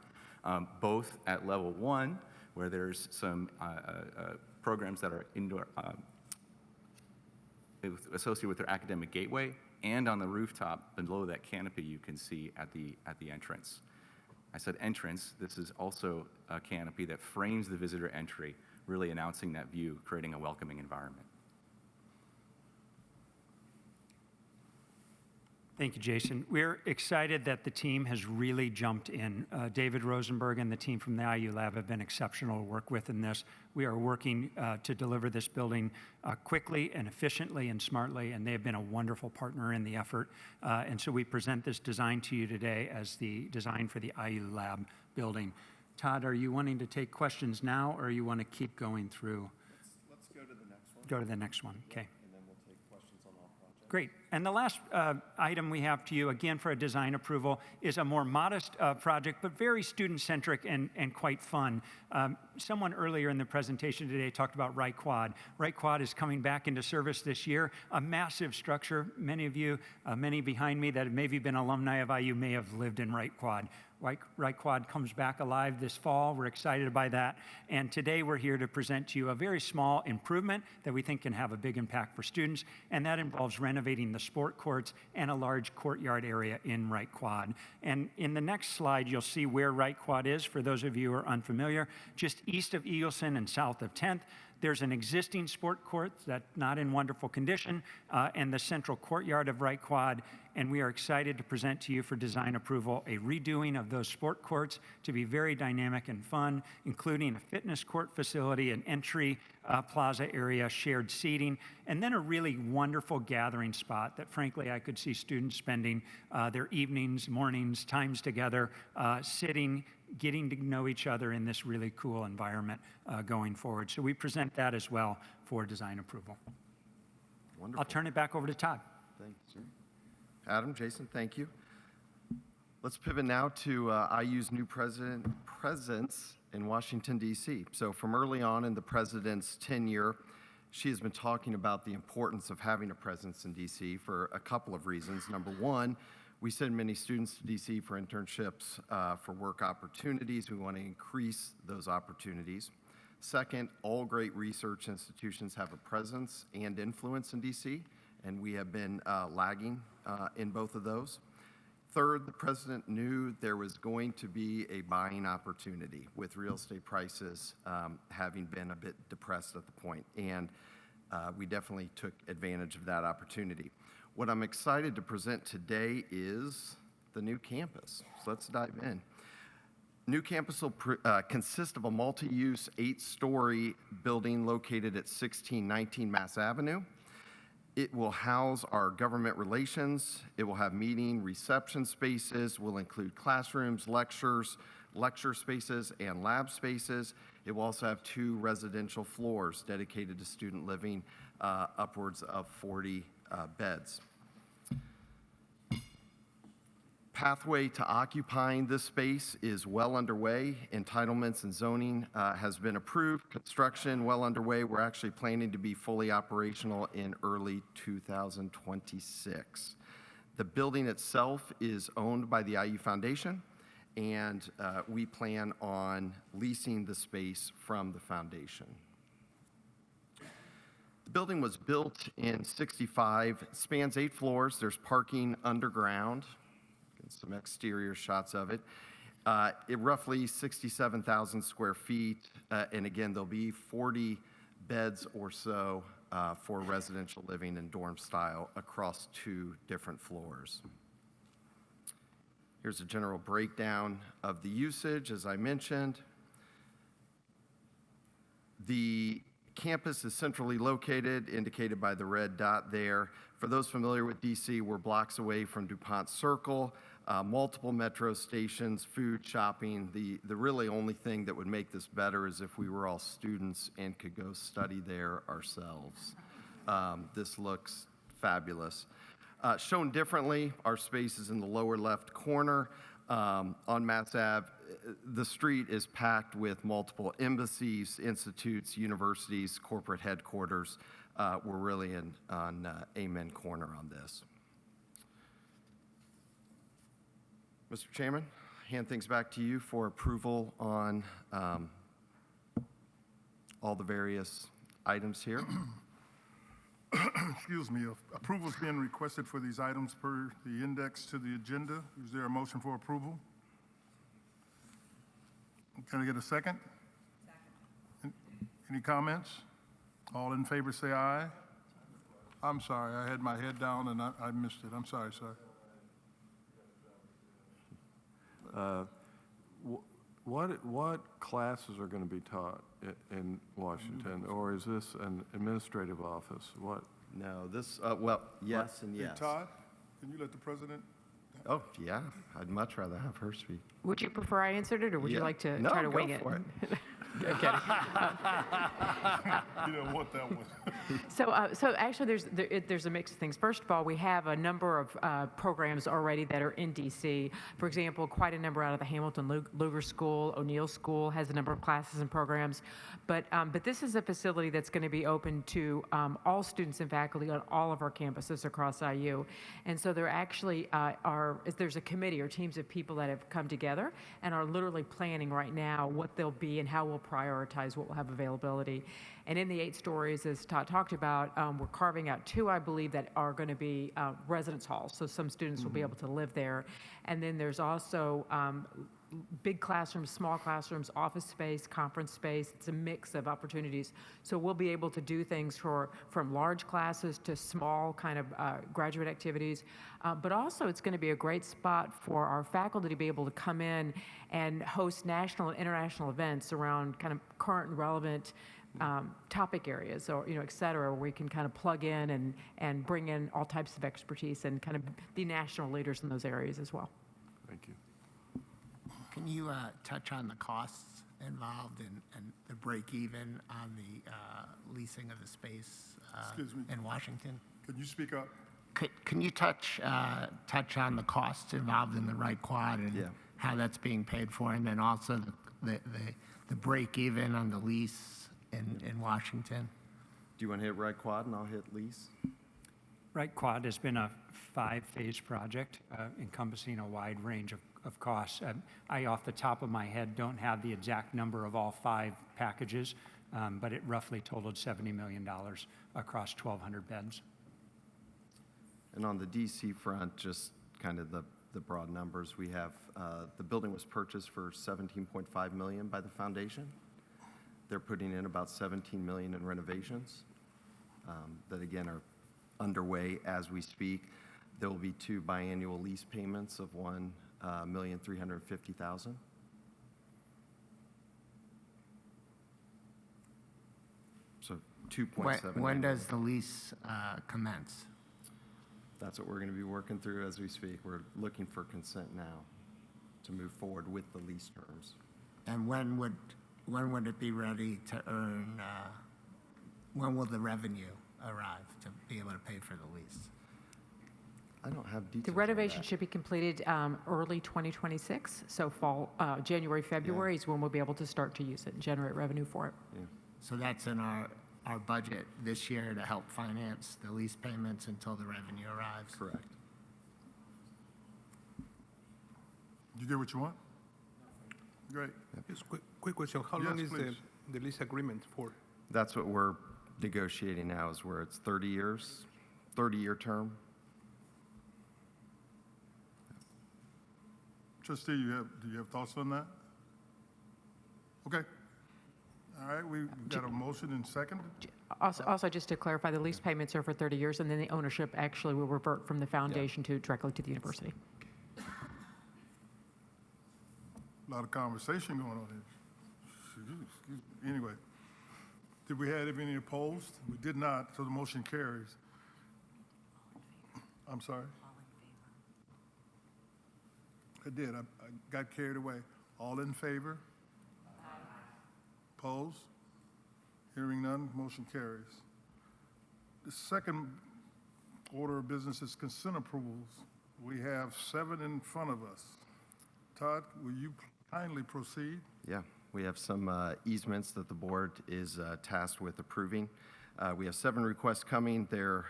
both at level 1, where there's some programs that are indoor associated with their academic gateway, and on the rooftop below that canopy you can see at the entrance. I said entrance. This is also a canopy that frames the visitor entry, really announcing that view, creating a welcoming environment. Thank you, Jason. We're excited that the team has really jumped in. David Rosenberg and the team from the IU Lab have been exceptional to work with in this. We are working to deliver this building quickly and efficiently and smartly, and they have been a wonderful partner in the effort. And so we present this design to you today as the design for the IU Lab building. Todd, are you wanting to take questions now, or you want to keep going through? Let's go to the next one. Go to the next one, okay. And then we'll take questions on all projects. Great. And the last item we have to you, again for a design approval, is a more modest project, but very student-centric and quite fun. Someone earlier in the presentation today talked about Wright Quad. Wright Quad is coming back into service this year, a massive structure. Many of you, many behind me that have maybe been alumni of IU may have lived in Wright Quad. Wright Quad comes back alive this fall. We're excited by that. And today we're here to present to you a very small improvement that we think can have a big impact for students, and that involves renovating the sport courts and a large courtyard area in Wright Quad. And in the next slide, you'll see where Wright Quad is, for those of you who are unfamiliar, just east of Eagleson and south of 10th. There's an existing sport court that's not in wonderful condition, and the central courtyard of Wright Quad, and we are excited to present to you for design approval a redoing of those sport courts to be very dynamic and fun, including a fitness court facility, an entry plaza area, shared seating, and then a really wonderful gathering spot that frankly I could see students spending their evenings, mornings, times together, sitting, getting to know each other in this really cool environment going forward. So we present that as well for design approval. Wonderful. I'll turn it back over to Todd. Thank you, sir. Adam, Jason, thank you. Let's pivot now to IU's new presence in Washington, D.C. So from early on in the president's tenure, she has been talking about the importance of having a presence in D.C. for a couple of reasons. Number one, we send many students to D.C. for internships, for work opportunities. We want to increase those opportunities. Second, all great research institutions have a presence and influence in D.C., and we have been lagging in both of those. Third, the president knew there was going to be a buying opportunity with real estate prices having been a bit depressed at the point, and we definitely took advantage of that opportunity. What I'm excited to present today is the new campus. So let's dive in. New campus will consist of a multi-use 8-story building located at 1619 Mass Avenue. It will house our government relations. It will have meeting, reception spaces, will include classrooms, lecture spaces, and lab spaces. It will also have 2 residential floors dedicated to student living, upwards of 40 beds. Pathway to occupying this space is well underway. Entitlements and zoning has been approved. Construction well underway. We're actually planning to be fully operational in early 2026. The building itself is owned by the IU Foundation, and we plan on leasing the space from the foundation. The building was built in '65, spans 8 floors. There's parking underground. Some exterior shots of it. Roughly 67,000 square feet, and again, there'll be 40 beds or so for residential living and dorm style across 2 different floors. Here's a general breakdown of the usage, as I mentioned. The campus is centrally located, indicated by the red dot there. For those familiar with DC, we're blocks away from DuPont Circle, multiple metro stations, food, shopping. The really only thing that would make this better is if we were all students and could go study there ourselves. This looks fabulous. Shown differently, our space is in the lower left corner on Mass Ave. The street is packed with multiple embassies, institutes, universities, corporate headquarters. We're really on Amen Corner on this. Mr. Chairman, hand things back to you for approval on all the various items here. Excuse me, approval is being requested for these items per the index to the agenda. Is there a motion for approval? Can I get a second? Second. Any comments? All in favor say aye. I'm sorry, I had my head down and I missed it. I'm sorry, sir. What classes are going to be taught in Washington, or is this an administrative office? What? No, this, well, yes and Hey, yes. Todd, can you let the president? Oh, yeah, I'd much rather have her speak. Would you prefer I answered it, or would you Yeah. like to No, try to go wing it? for it. I'm kidding. You don't want that one. So actually, there's a mix of things. First of all, we have a number of programs already that are in DC. For example, quite a number out of the Hamilton Luger School, O'Neill School has a number of classes and programs. But this is a facility that's going to be open to all students and faculty on all of our campuses across IU. And so there actually there's a committee or teams of people that have come together and are literally planning right now what they'll be and how we'll prioritize what we'll have availability. And in the 8 stories, as Todd talked about, we're carving out 2, I believe, that are going to be residence halls. So some students will be able to live there. And then there's also big classrooms, small classrooms, office space, conference space. It's a mix of opportunities. So we'll be able to do things from large classes to small kind of graduate activities. But also it's going to be a great spot for our faculty to be able to come in and host national and international events around kind of current and relevant topic areas, or et cetera, where we can kind of plug in and bring in all types of expertise and kind of be national leaders in those areas as well. Thank you. Can you touch on the costs involved and the break even on the leasing of the space Excuse me. in Washington? Can you speak up? Can you touch on the costs involved in the right quad and Yeah. how that's being paid for, and then also the break even on the lease in Washington? Do you want to hit right quad and I'll hit lease? Right Quad has been a 5-phase project encompassing a wide range of costs. I, off the top of my head, don't have the exact number of all 5 packages, but it roughly totaled $70 million across 1,200 beds. And on the DC front, just kind of the broad numbers, we have, the building was purchased for $17.5 million by the foundation. They're putting in about $17 million in renovations that, again, are underway as we speak. There will be 2 biannual lease payments of $1,350,000. So 2.7. When does the lease commence? That's what we're going to be working through as we speak. We're looking for consent now to move forward with the lease terms. And when would it be ready to earn? When will the revenue arrive to be able to pay for the lease? I don't have details. The on renovation that. should be completed early 2026. So fall, January, February is when we'll be able to start to use it and generate revenue for it. Yeah. So that's in our budget this year to help finance the lease payments until the revenue arrives? Correct. You get what you want? Great. Just quick question. How Yes, long is please. the lease agreement for? That's what we're negotiating now, is where it's 30 years, 30-year term. Trustee, do you have thoughts on that? Okay. All right, we've got a motion and second. Also, just to clarify, the lease payments are for 30 years, and then the ownership actually will revert from the foundation to directly to the university. A lot of conversation going on here. Excuse me. Anyway, did we have any opposed? We did not, so the motion carries. I'm sorry? I did. I got carried away. All in favor? Opposed? Hearing none, motion carries. The second order of business is consent approvals. We have 7 in front of us. Todd, will you kindly proceed? Yeah, we have some easements that the board is tasked with approving. We have 7 requests coming. They're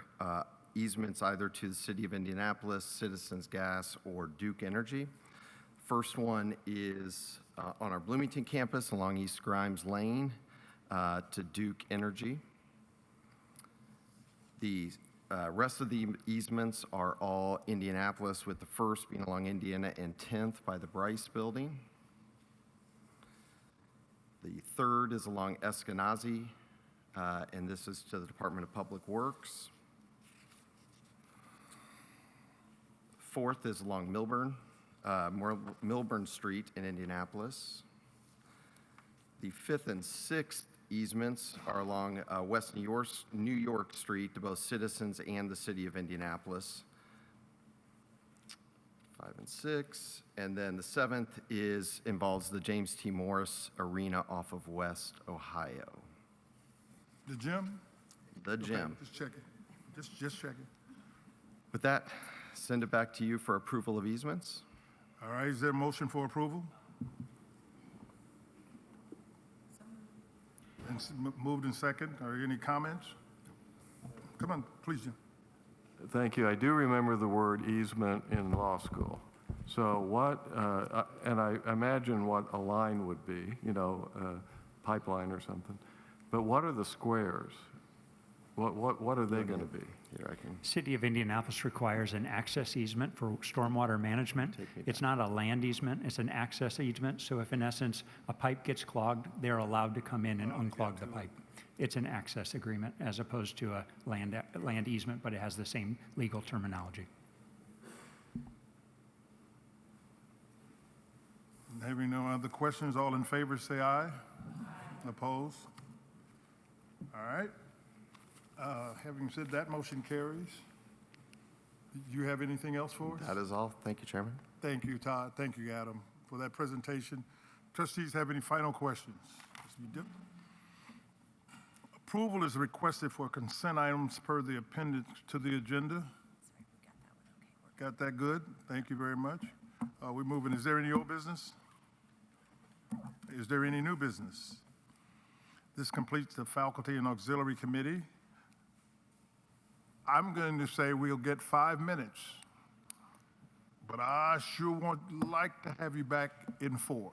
easements either to the City of Indianapolis, Citizens Gas, or Duke Energy. First one is on our Bloomington campus along East Grimes Lane to Duke Energy. The rest of the easements are all Indianapolis, with the first being along Indiana and 10th by the Bryce Building. The third is along Eskenazi, and this is to the Department of Public Works. Fourth is along Milburn, Milburn Street in Indianapolis. The 5th and 6th easements are along West New York Street to both citizens and the city of Indianapolis. 5 and 6. And then the 7th involves the James T. Morris Arena off of West Ohio. The gym? The gym. Just check it. Just check it. With that, send it back to you for approval of easements. All right, is there a motion for approval? And moved in second. Are there any comments? Come on, please, Jim. Thank you. I do remember the word easement in law school. So what, and I imagine what a line would be, you know, pipeline or something. But what are the squares? What are they going to be? Here, I can. City of Indianapolis requires an access easement for stormwater management. It's not a land easement, it's an access easement. So if in essence a pipe gets clogged, they're allowed to come in and unclog the pipe. It's an access agreement as opposed to a land easement, but it has the same legal terminology. Having no other questions, all in favor say aye. Opposed? All right. Having said that, motion carries. Do you have anything else for us? That is all. Thank you, Chairman. Thank you, Todd. Thank you, Adam, for that presentation. Trustees have any final questions? Approval is requested for consent items per the appendix to the agenda. Got that good? Thank you very much. We're moving. Is there any old business? Is there any new business? This completes the Faculty and Auxiliary Committee. I'm going to say we'll get 5 minutes, but I sure would like to have you back in 4.